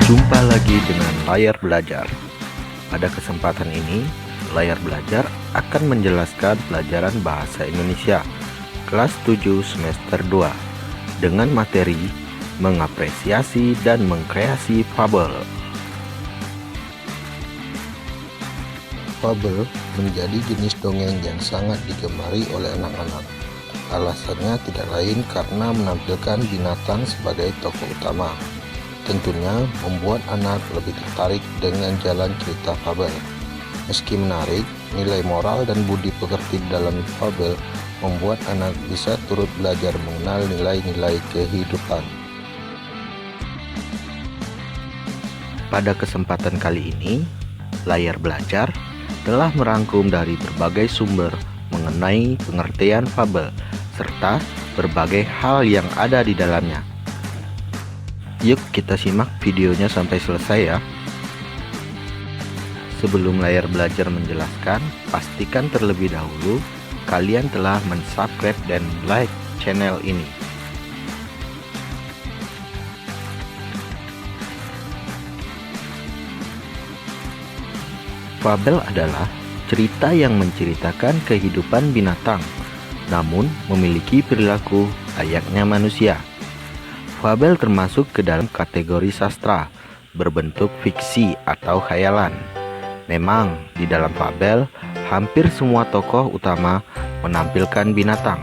Jumpa lagi dengan Layar Belajar. Pada kesempatan ini, Layar Belajar akan menjelaskan pelajaran Bahasa Indonesia kelas 7 semester 2 dengan materi mengapresiasi dan mengkreasi fabel. Fabel menjadi jenis dongeng yang sangat digemari oleh anak-anak. Alasannya tidak lain karena menampilkan binatang sebagai tokoh utama. Tentunya membuat anak lebih tertarik dengan jalan cerita fabel. Meski menarik, nilai moral dan budi pekerti dalam fabel membuat anak bisa turut belajar mengenal nilai-nilai kehidupan. Pada kesempatan kali ini, Layar Belajar telah merangkum dari berbagai sumber mengenai pengertian fabel serta berbagai hal yang ada di dalamnya. Yuk kita simak videonya sampai selesai ya. Sebelum Layar Belajar menjelaskan, pastikan terlebih dahulu kalian telah mensubscribe dan like channel ini. Fabel adalah cerita yang menceritakan kehidupan binatang, namun memiliki perilaku layaknya manusia. Fabel termasuk ke dalam kategori sastra, berbentuk fiksi atau khayalan. Memang, di dalam fabel, hampir semua tokoh utama menampilkan binatang,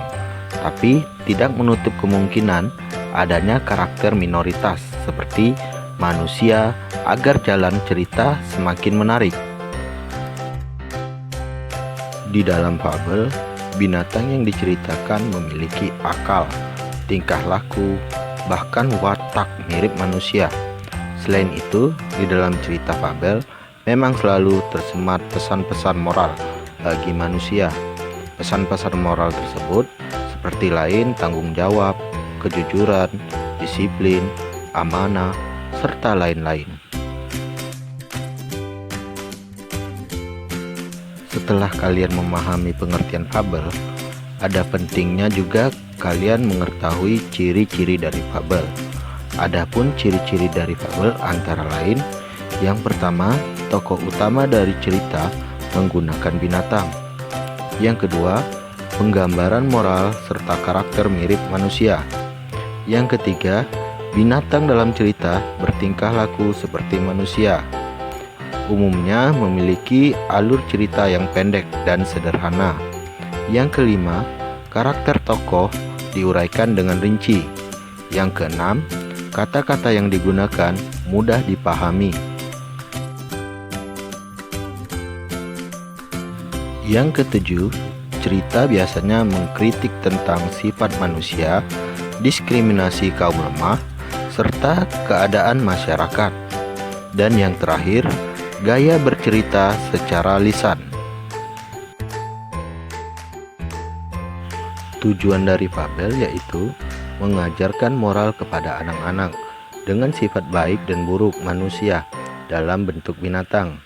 tapi tidak menutup kemungkinan adanya karakter minoritas seperti manusia agar jalan cerita semakin menarik. Di dalam fabel, binatang yang diceritakan memiliki akal, tingkah laku, bahkan watak mirip manusia. Selain itu, di dalam cerita fabel memang selalu tersemat pesan-pesan moral bagi manusia. Pesan-pesan moral tersebut seperti lain tanggung jawab, kejujuran, disiplin, amanah, serta lain-lain. Setelah kalian memahami pengertian fabel, ada pentingnya juga kalian mengetahui ciri-ciri dari fabel. Adapun ciri-ciri dari fabel antara lain, yang pertama, tokoh utama dari cerita menggunakan binatang. Yang kedua, penggambaran moral serta karakter mirip manusia. Yang ketiga, binatang dalam cerita bertingkah laku seperti manusia. Umumnya memiliki alur cerita yang pendek dan sederhana. Yang kelima, karakter tokoh diuraikan dengan rinci. Yang keenam, kata-kata yang digunakan mudah dipahami. Yang ketujuh, cerita biasanya mengkritik tentang sifat manusia, diskriminasi kaum lemah, serta keadaan masyarakat. Dan yang terakhir, gaya bercerita secara lisan. Tujuan dari fabel yaitu mengajarkan moral kepada anak-anak dengan sifat baik dan buruk manusia dalam bentuk binatang.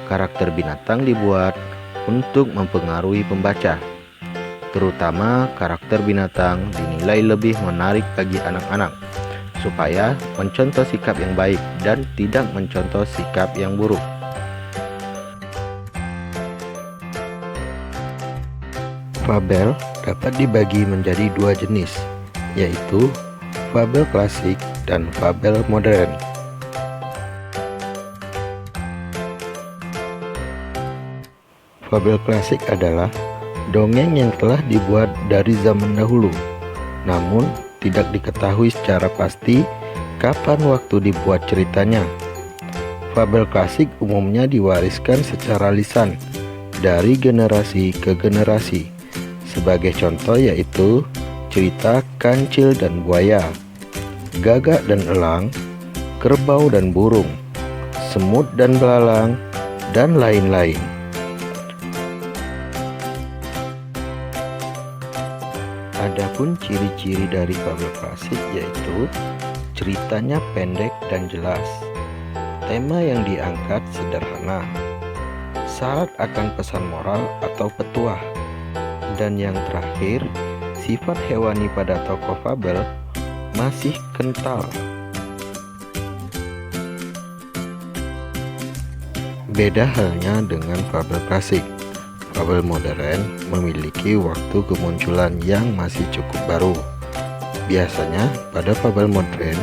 Karakter binatang dibuat untuk mempengaruhi pembaca. Terutama karakter binatang dinilai lebih menarik bagi anak-anak supaya mencontoh sikap yang baik dan tidak mencontoh sikap yang buruk. Fabel dapat dibagi menjadi dua jenis, yaitu fabel klasik dan fabel modern. Fabel klasik adalah dongeng yang telah dibuat dari zaman dahulu, namun tidak diketahui secara pasti kapan waktu dibuat ceritanya. Fabel klasik umumnya diwariskan secara lisan dari generasi ke generasi. Sebagai contoh yaitu cerita Kancil dan Buaya, Gagak dan Elang, Kerbau dan Burung, Semut dan Belalang, dan lain-lain. Adapun ciri-ciri dari fabel klasik yaitu ceritanya pendek dan jelas, tema yang diangkat sederhana, syarat akan pesan moral atau petuah, dan yang terakhir, sifat hewani pada tokoh fabel masih kental. Beda halnya dengan fabel klasik. Fabel modern memiliki waktu kemunculan yang masih cukup baru. Biasanya pada fabel modern,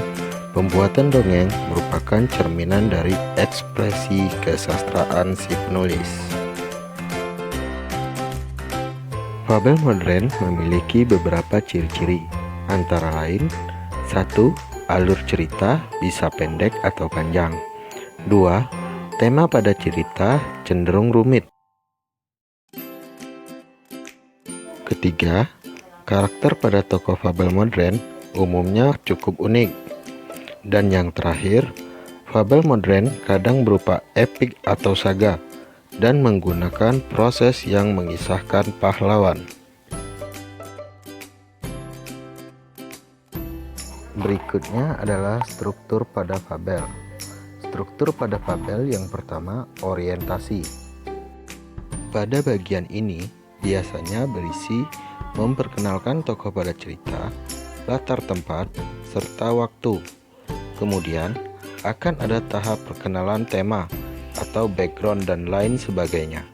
pembuatan dongeng merupakan cerminan dari ekspresi kesastraan si penulis. Fabel modern memiliki beberapa ciri-ciri, antara lain: 1. Alur cerita bisa pendek atau panjang. 2. Tema pada cerita cenderung rumit. Ketiga, karakter pada tokoh fabel modern umumnya cukup unik. Dan yang terakhir, fabel modern kadang berupa epik atau saga dan menggunakan proses yang mengisahkan pahlawan. Berikutnya adalah struktur pada fabel. Struktur pada fabel yang pertama, orientasi. Pada bagian ini biasanya berisi memperkenalkan tokoh pada cerita, latar tempat, serta waktu. Kemudian akan ada tahap perkenalan tema atau background dan lain sebagainya.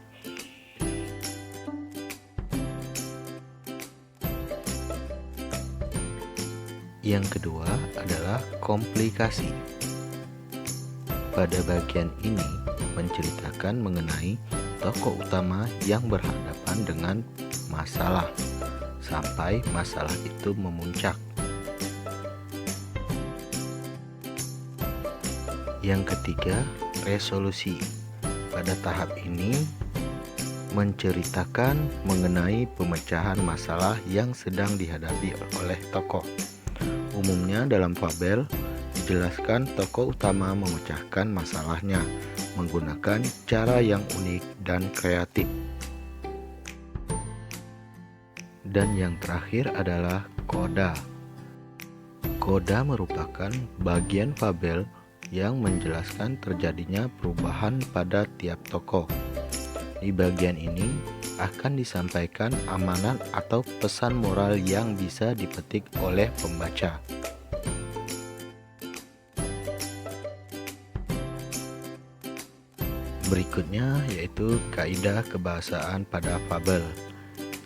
Yang kedua adalah komplikasi. Pada bagian ini menceritakan mengenai tokoh utama yang berhadapan dengan masalah sampai masalah itu memuncak. Yang ketiga, resolusi. Pada tahap ini menceritakan mengenai pemecahan masalah yang sedang dihadapi oleh tokoh. Umumnya dalam fabel dijelaskan tokoh utama memecahkan masalahnya menggunakan cara yang unik dan kreatif. Dan yang terakhir adalah koda. Koda merupakan bagian fabel yang menjelaskan terjadinya perubahan pada tiap tokoh. Di bagian ini akan disampaikan amanat atau pesan moral yang bisa dipetik oleh pembaca. Berikutnya yaitu kaidah kebahasaan pada fabel.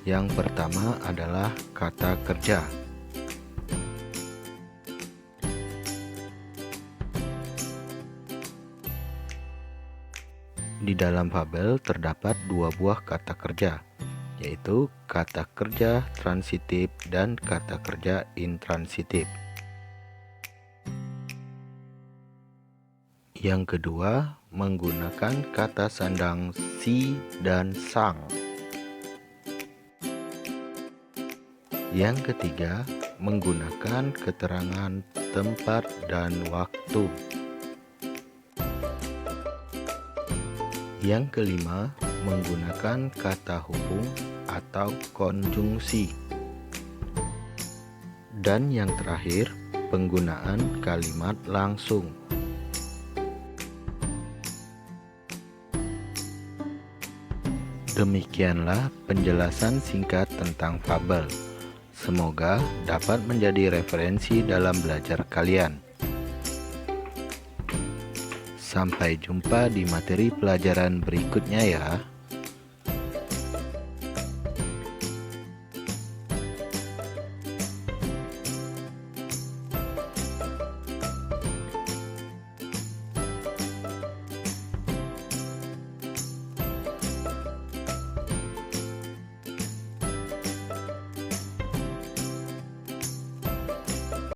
Yang pertama adalah kata kerja. Di dalam fabel terdapat dua buah kata kerja, yaitu kata kerja transitif dan kata kerja intransitif. Yang kedua, menggunakan kata sandang si dan sang. Yang ketiga, menggunakan keterangan tempat dan waktu. Yang kelima, menggunakan kata hubung atau konjungsi. Dan yang terakhir, penggunaan kalimat langsung. Demikianlah penjelasan singkat tentang fabel. Semoga dapat menjadi referensi dalam belajar kalian. Sampai jumpa di materi pelajaran berikutnya ya.